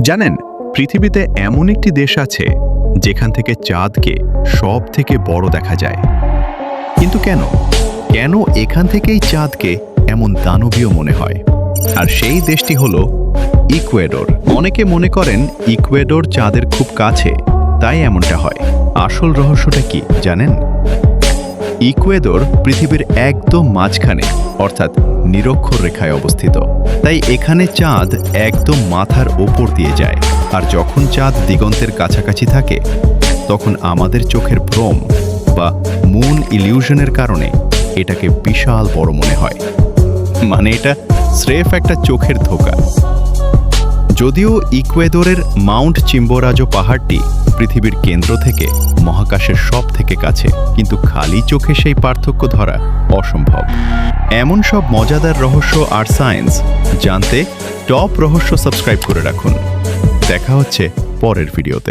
জানেন, পৃথিবীতে এমন একটি দেশ আছে যেখান থেকে চাঁদকে সব থেকে বড় দেখা যায়। কিন্তু কেন কেন এখান থেকেই চাঁদকে এমন দানবীয় মনে হয়? আর সেই দেশটি হলো ইকুয়েডর। অনেকে মনে করেন ইকুয়েডর চাঁদের খুব কাছে, তাই এমনটা হয়। আসল রহস্যটা কি জানেন? ইকুয়েডর পৃথিবীর একদম মাঝখানে, অর্থাৎ নিরক্ষর রেখায় অবস্থিত। তাই এখানে চাঁদ একদম মাথার ওপর দিয়ে যায়। আর যখন চাঁদ দিগন্তের কাছাকাছি থাকে, তখন আমাদের চোখের ভ্রম বা মুন ইলিউশনের কারণে এটাকে বিশাল বড় মনে হয়। মানে এটা স্রেফ একটা চোখের ধোঁকা। যদিও ইকুয়েডরের মাউন্ট চিম্বোরাজো পাহাড়টি পৃথিবীর কেন্দ্র থেকে মহাকাশের সব থেকে কাছে, কিন্তু খালি চোখে সেই পার্থক্য ধরা অসম্ভব। এমন সব মজাদার রহস্য আর সায়েন্স জানতে টপ রহস্য সাবস্ক্রাইব করে রাখুন। দেখা হচ্ছে পরের ভিডিওতে।